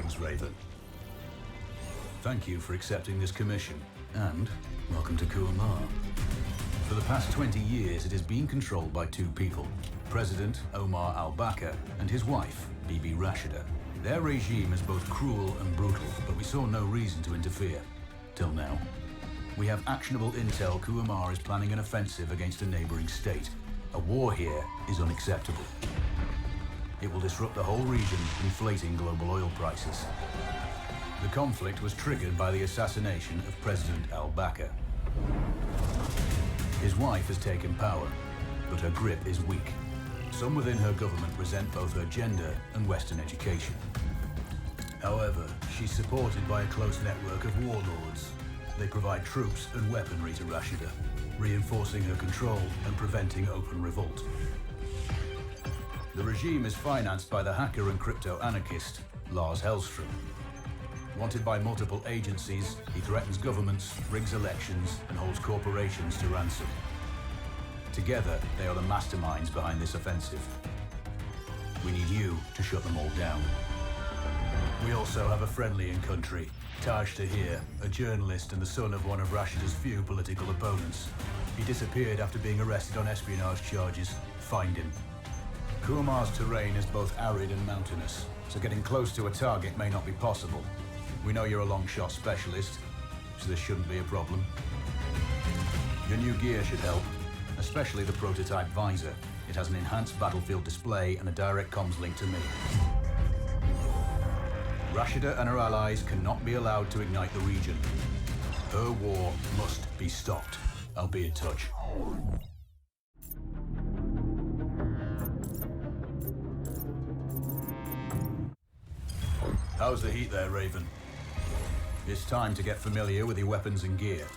Greetings, Raven. Thank you for accepting this commission, and welcome to Kuamar. For the past 20 years, it has been controlled by two people, President Omar al-Bakr and his wife, Bibi Rashida. Their regime is both cruel and brutal, but we saw no reason to interfere. Till now. We have actionable intel Kuamar is planning an offensive against a neighboring state. A war here is unacceptable. It will disrupt the whole region, inflating global oil prices. The conflict was triggered by the assassination of President al-Bakr. His wife has taken power, but her grip is weak. Some within her government resent both her gender and Western education. However, she's supported by a close network of warlords. They provide troops and weaponry to Rashida, reinforcing her control and preventing open revolt. The regime is financed by the hacker and crypto-anarchist Lars Hellstrom. Wanted by multiple agencies, he threatens governments, rigs elections, and holds corporations to ransom. Together, they are the masterminds behind this offensive. We need you to shut them all down. We also have a friendly in country, Taj Tahir, a journalist and the son of one of Rashida's few political opponents. He disappeared after being arrested on espionage charges. Find him. Kuamar's terrain is both arid and mountainous, so getting close to a target may not be possible. We know you're a long shot specialist, so this shouldn't be a problem. Your new gear should help, especially the prototype visor. It has an enhanced battlefield display and a direct comms link to me. Rashida and her allies cannot be allowed to ignite the region. Her war must be stopped. I'll be in touch. How's the heat there, Raven? It's time to get familiar with your weapons and gear.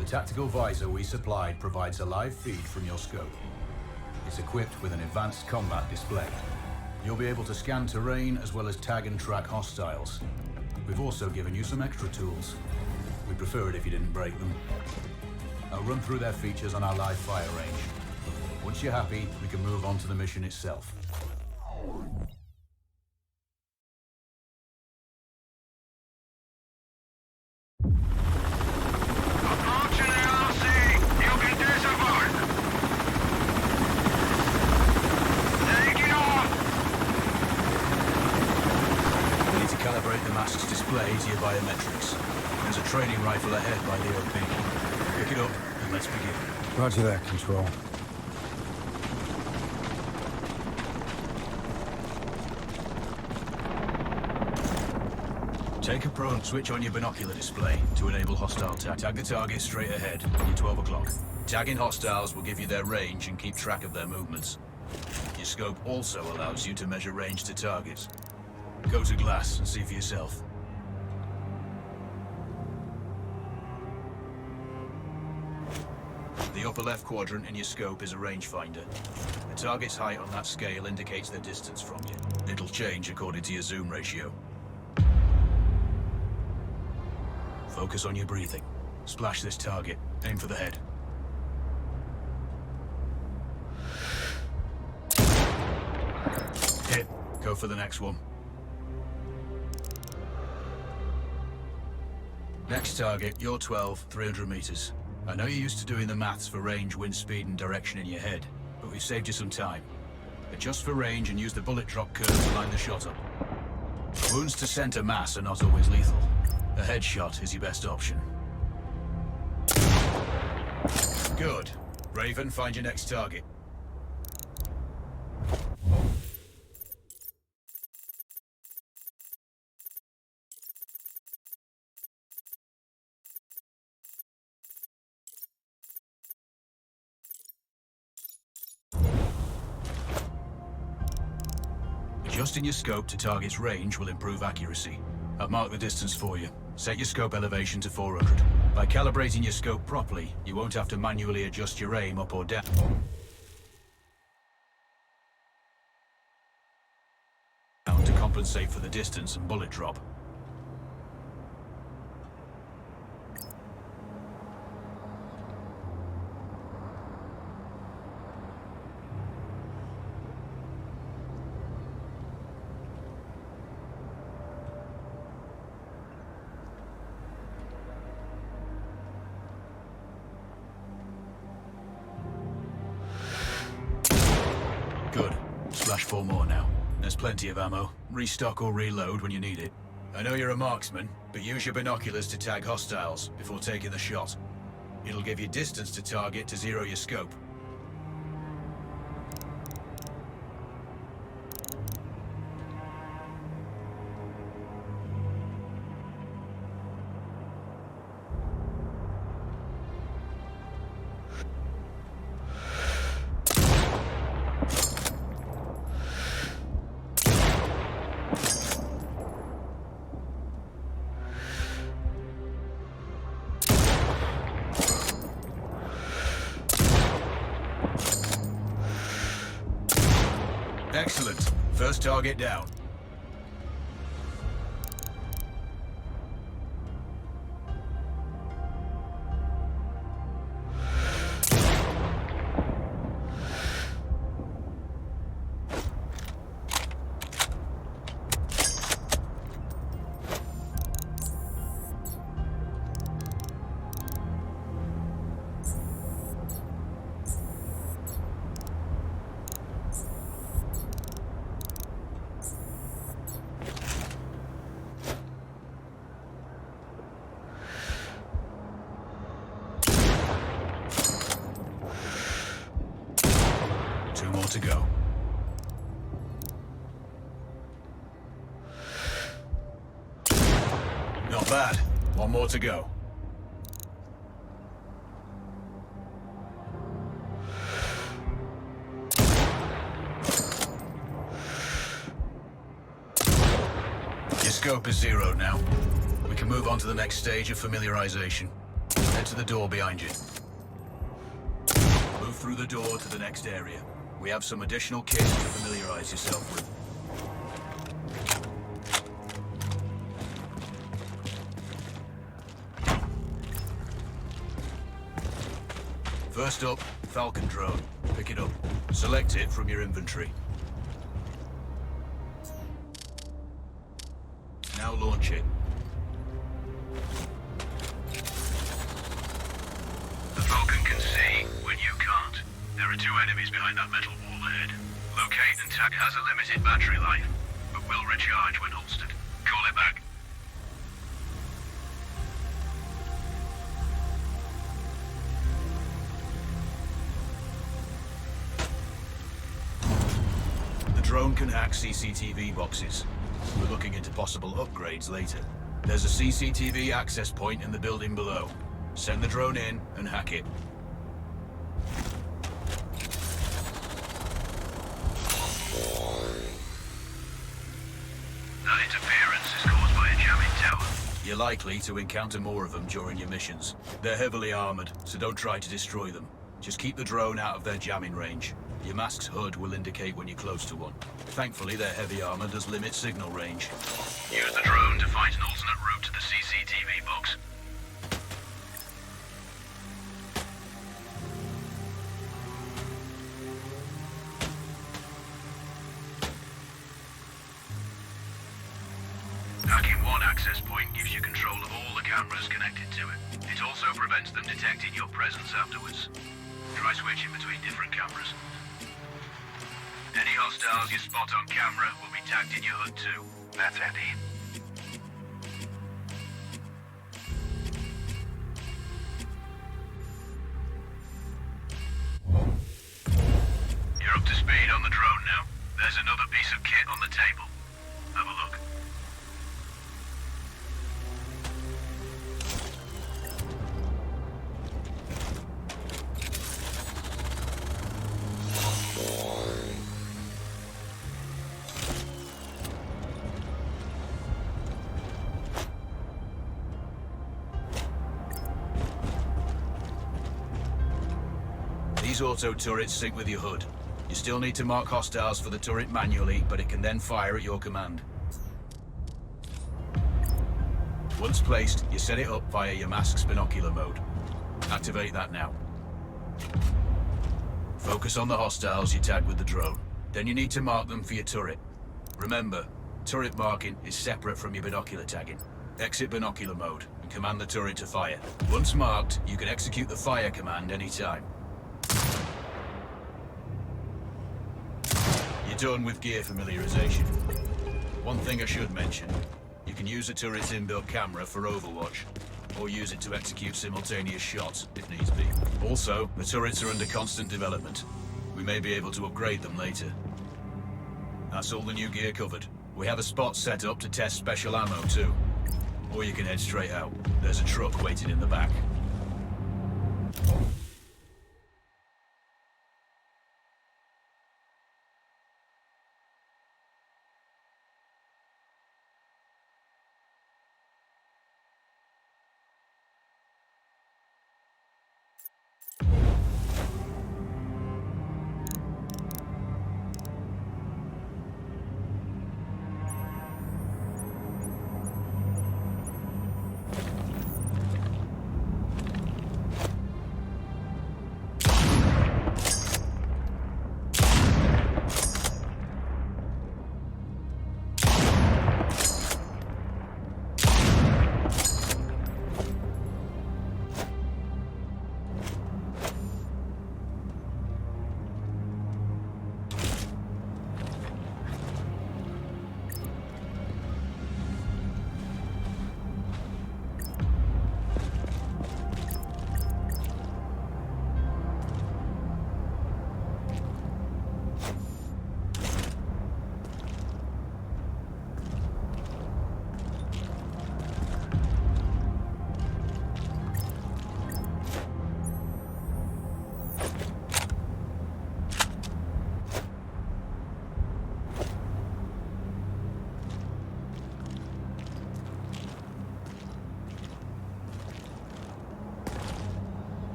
The tactical visor we supplied provides a live feed from your scope. It's equipped with an advanced combat display. You'll be able to scan terrain as well as tag and track hostiles. We've also given you some extra tools. We'd prefer it if you didn't break them. I'll run through their features on our live fire range. Once you're happy, we can move on to the mission itself. To your biometrics. There's a training rifle ahead by the OP. Pick it up and let's begin. Roger that, Control. Take a prone, switch on your binocular display to enable hostile tag. Tag the target straight ahead on your 12 o'clock. Tagging hostiles will give you their range and keep track of their movements. Your scope also allows you to measure range to targets. Go to glass and see for yourself. The upper left quadrant in your scope is a rangefinder. The target's height on that scale indicates their distance from you. It'll change according to your zoom ratio. Focus on your breathing. Splash this target. Aim for the head. Hit. Go for the next one. Next target, you're 12, 300 meters. I know you're used to doing the maths for range, wind speed, and direction in your head, but we've saved you some time. Adjust for range and use the bullet drop curve to line the shot up. Wounds to center mass are not always lethal. A headshot is your best option. Good. Raven, find your next target. Adjusting your scope to target's range will improve accuracy. I've marked the distance for you. Set your scope elevation to 400. By calibrating your scope properly, you won't have to manually adjust your aim up or down to compensate for the distance and bullet drop. Good. Splash 4 more now. There's plenty of ammo. Restock or reload when you need it. I know you're a marksman, but use your binoculars to tag hostiles before taking the shot. It'll give you distance to target to zero your scope. Excellent. First target down. Two more to go. Not bad. One more to go. Your scope is zeroed now. We can move on to the next stage of familiarization. Head to the door behind you. Move through the door to the next area. We have some additional kits to familiarize yourself with. First up, Falcon drone. Pick it up. Select it from your inventory. Now launch it. The Falcon can see when you can't. There are two enemies behind that metal wall ahead. Locate and tag. It has a limited battery life, but will recharge when holstered. Call it back. The drone can hack CCTV boxes. We're looking into possible upgrades later. There's a CCTV access point in the building below. Send the drone in and hack it. That interference is caused by a jamming tower. You're likely to encounter more of them during your missions. They're heavily armored, so don't try to destroy them. Just keep the drone out of their jamming range. Your mask's HUD will indicate when you're close to one. Thankfully, their heavy armor does limit signal range. Use the drone to find an alternate route to the CCTV box. Hacking one access point gives you control of all the cameras connected to it. It also prevents them detecting your presence afterwards. Try switching between different cameras. Any hostiles you spot on camera will be tagged in your HUD too. That's handy. You're up to speed on the drone now. There's another piece of kit on the table. Have a look. These auto turrets sync with your HUD. You still need to mark hostiles for the turret manually, but it can then fire at your command. Once placed, you set it up via your mask's binocular mode. Activate that now. Focus on the hostiles you tag with the drone. Then you need to mark them for your turret. Remember, turret marking is separate from your binocular tagging. Exit binocular mode and command the turret to fire. Once marked, you can execute the fire command anytime. done with gear familiarization. One thing I should mention, you can use a turret's inbuilt camera for overwatch, or use it to execute simultaneous shots, if needs be. Also, the turrets are under constant development. We may be able to upgrade them later. That's all the new gear covered. We have a spot set up to test special ammo too. Or you can head straight out. There's a truck waiting in the back.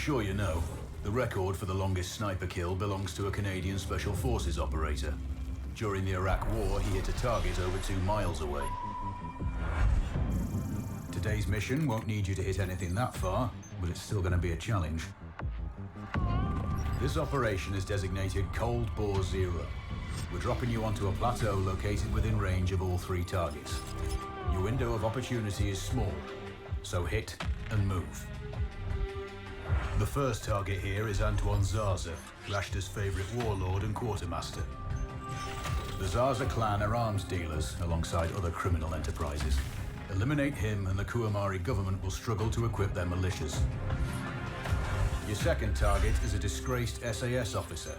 sure you know, the record for the longest sniper kill belongs to a Canadian Special Forces operator. During the Iraq War, he hit a target over 2 miles away. Today's mission won't need you to hit anything that far, but it's still going to be a challenge. This operation is designated Cold Bore Zero. We're dropping you onto a plateau located within range of all 3 targets. Your window of opportunity is small, so hit and move. The first target here is Antoine Zaza, Rashta's favorite warlord and quartermaster. The Zaza clan are arms dealers alongside other criminal enterprises. Eliminate him and the Kuamari government will struggle to equip their militias. Your second target is a disgraced SAS officer,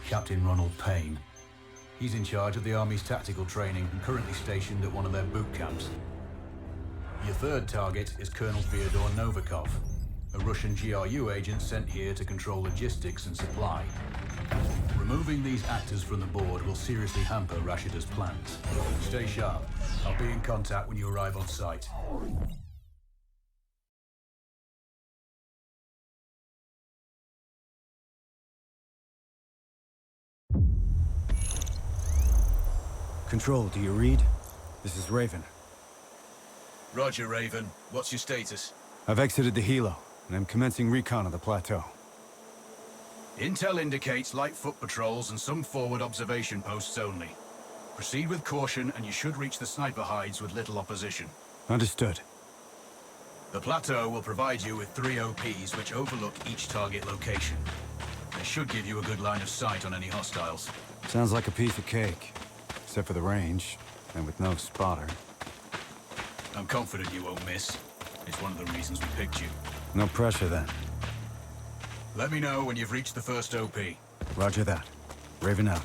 Captain Ronald Payne. He's in charge of the Army's tactical training and currently stationed at one of their boot camps. Your third target is Colonel Fyodor Novikov, a Russian GRU agent sent here to control logistics and supply. Removing these actors from the board will seriously hamper Rashida's plans. Stay sharp. I'll be in contact when you arrive on site. Control, do you read? This is Raven. Roger, Raven. What's your status? I've exited the helo, and I'm commencing recon of the plateau. Intel indicates light foot patrols and some forward observation posts only. Proceed with caution and you should reach the sniper hides with little opposition. Understood. The plateau will provide you with 3 OPs which overlook each target location. They should give you a good line of sight on any hostiles. Sounds like a piece of cake. Except for the range, and with no spotter. I'm confident you won't miss. It's one of the reasons we picked you. No pressure then. Let me know when you've reached the first OP. Roger that. Raven out.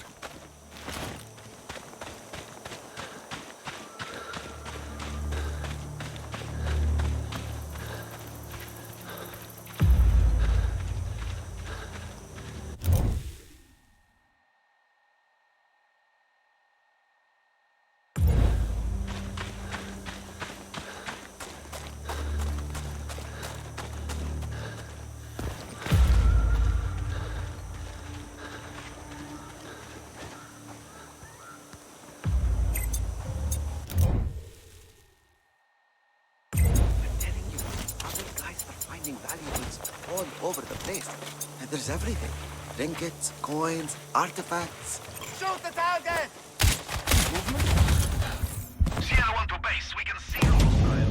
Valuables all over the place. And there's everything. Trinkets, coins, artifacts. Shoot the target! Sierra 1 to base. We can see the hostile.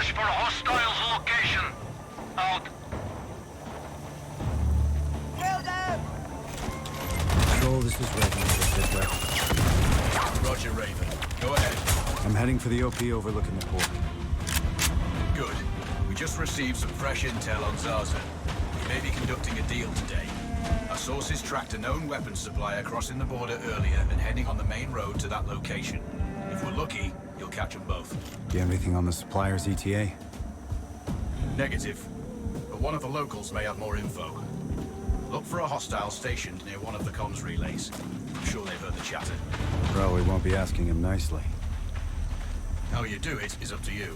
Search for hostiles location. Out. Control, this is Reginald. Sit rep. Roger, Raven. Go ahead. I'm heading for the OP overlooking the port. Good. We just received some fresh intel on Zaza. We may be conducting a deal today. Our sources tracked a known weapons supplier crossing the border earlier and heading on the main road to that location. If we're lucky, you'll catch them both. Do you have anything on the supplier's ETA? Negative. But one of the locals may have more info. Look for a hostile stationed near one of the comms relays. I'm sure they've heard the chatter. Probably won't be asking him nicely. How you do it is up to you.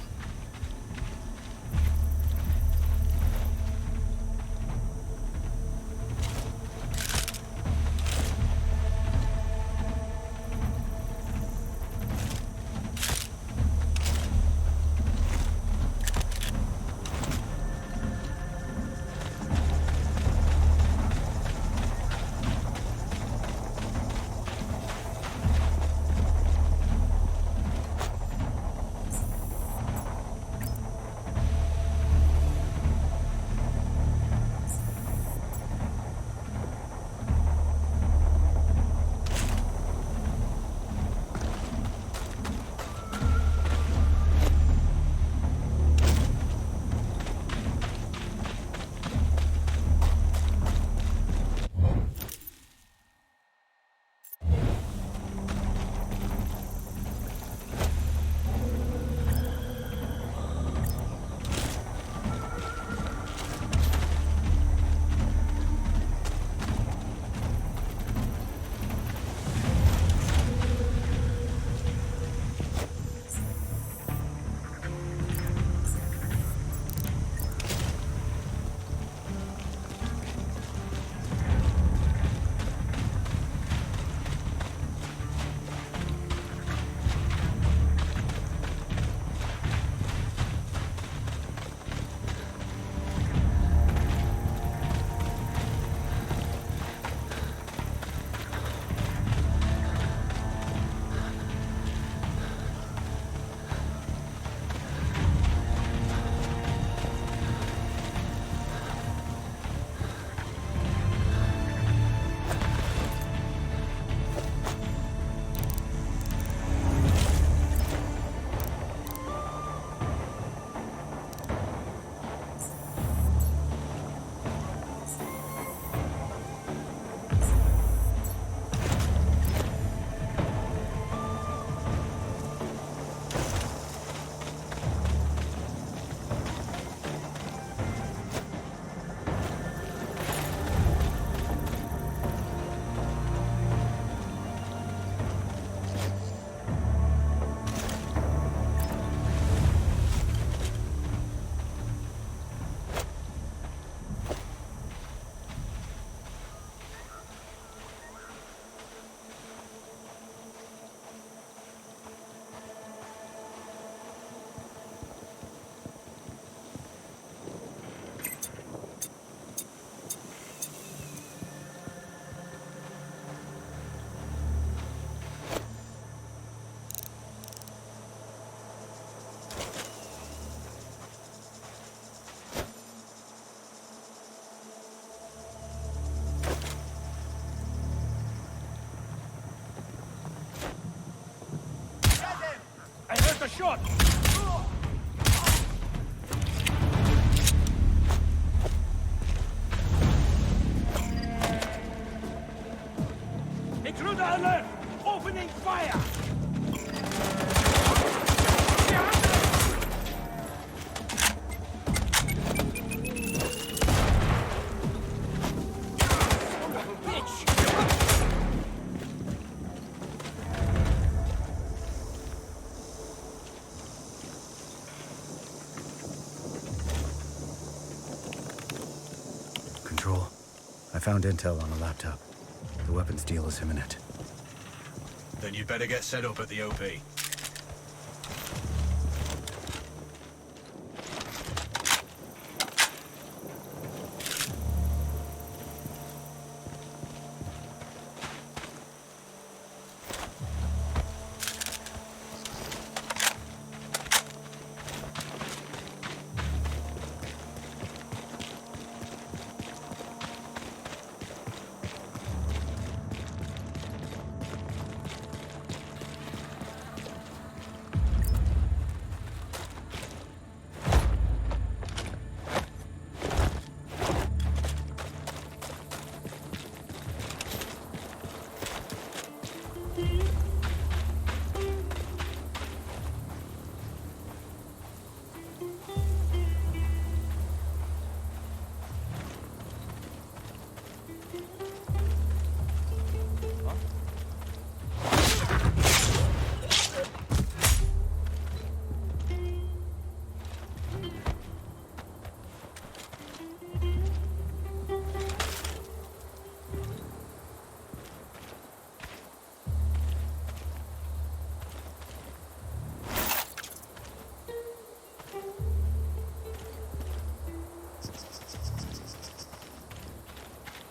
a shot! Intruder alert! Opening fire! Control. I found intel on a laptop. The weapons deal is imminent. Then you'd better get set up at the OP.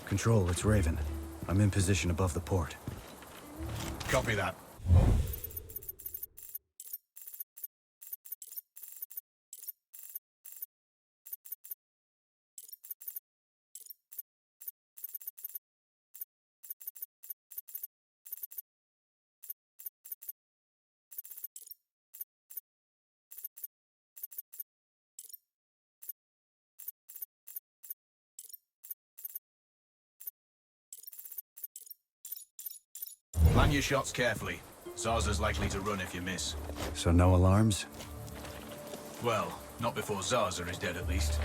Control, it's Raven. I'm in position above the port. Copy that. Plan your shots carefully. Zaza's likely to run if you miss. So no alarms? Well, not before Zaza is dead at least.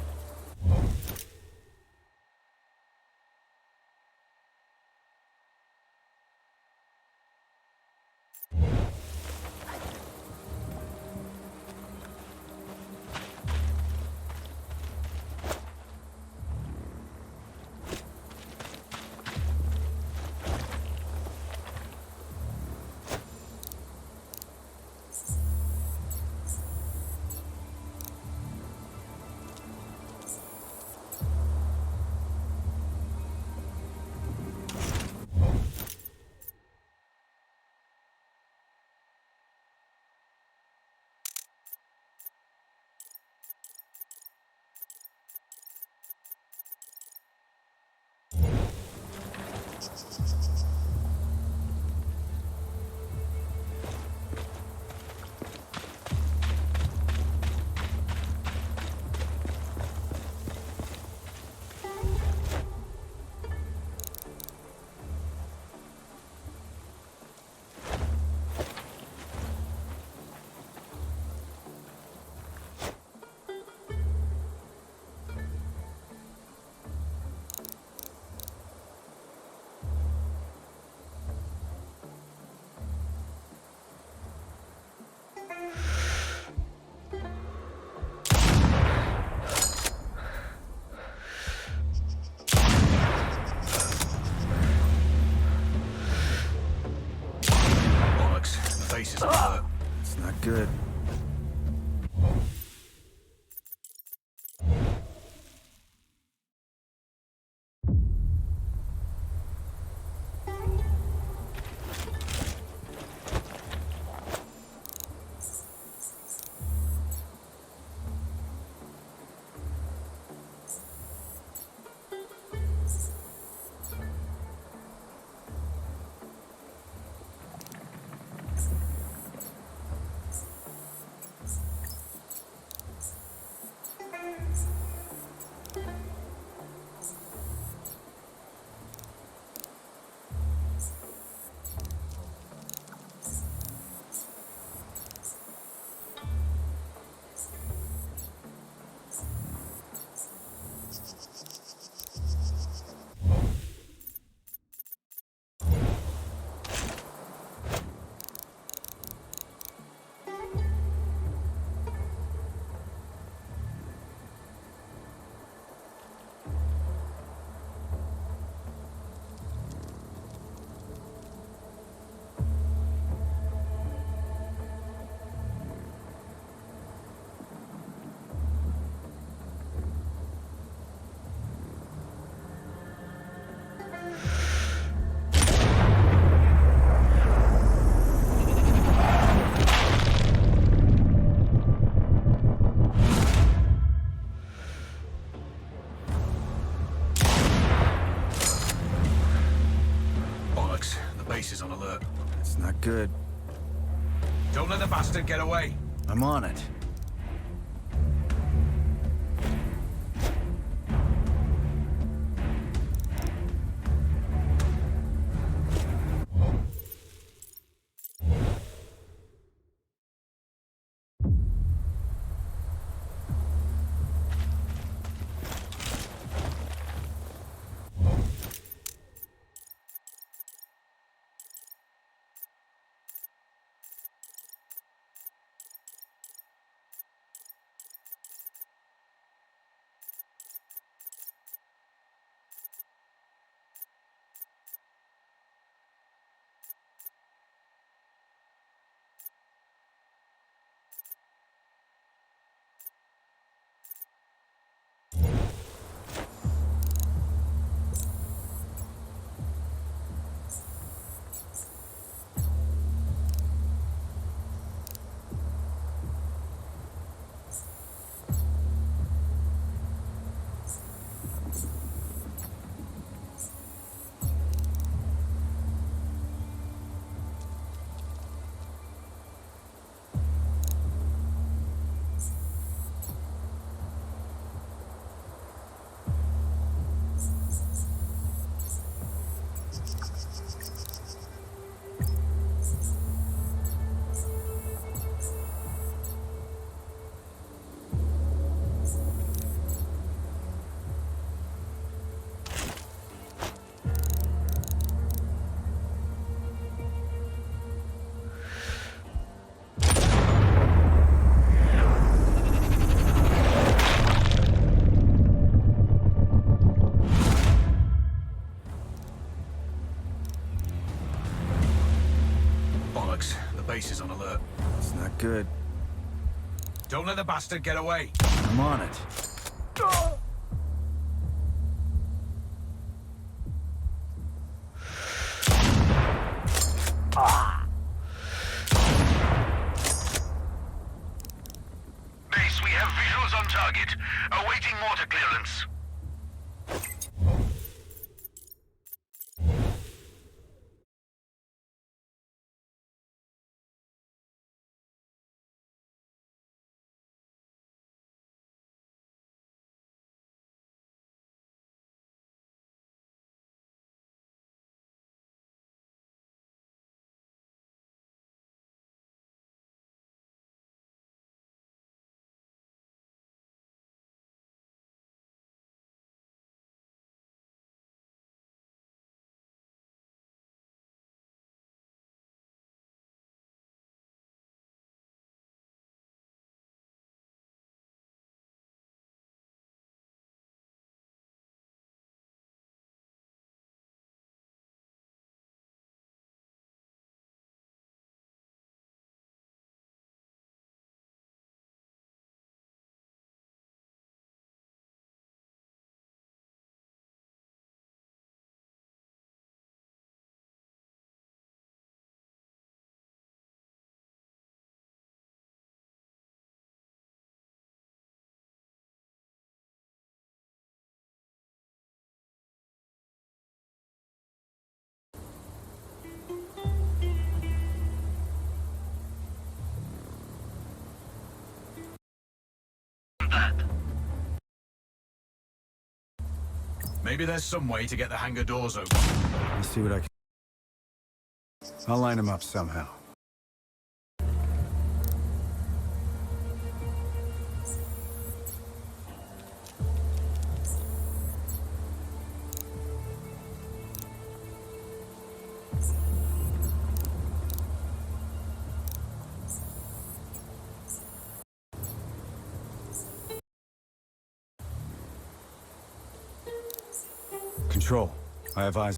Faces alert. It's not good. Base is on alert. It's not good. Don't let the bastard get away. I'm on it. bases on alert. It's not good. Don't let the bastard get away. I'm on it. Base, we have visuals on target. Awaiting mortar clearance. Maybe there's some way to get the hangar doors open. Let me see what I can... I'll line them up somehow. Control. I have eyes.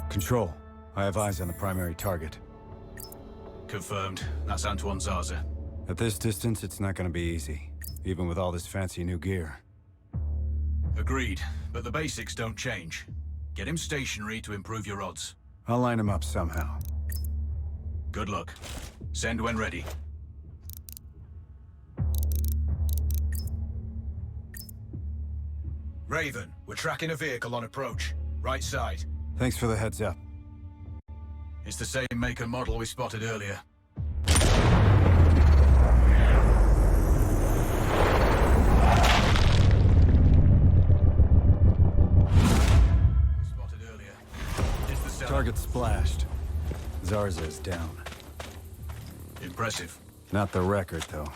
Control. I have eyes on the primary target. Confirmed. That's Antoine Zaza. At this distance, it's not gonna be easy, even with all this fancy new gear. Agreed, but the basics don't change. Get him stationary to improve your odds. I'll line him up somehow. Good luck. Send when ready. Raven, we're tracking a vehicle on approach. Right side. Thanks for the heads up. It's the same make and model we spotted earlier. Target splashed. Zarza is down. Impressive. Not the record, though.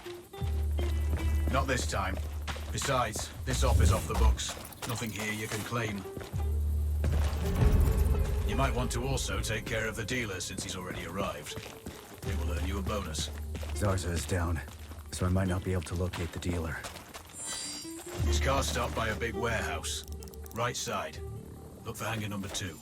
Not this time. Besides, this op is off the books. Nothing here you can claim. You might want to also take care of the dealer since he's already arrived. It will earn you a bonus. Zarza is down, so I might not be able to locate the dealer. His car's stopped by a big warehouse. Right side. Look for hangar number 2.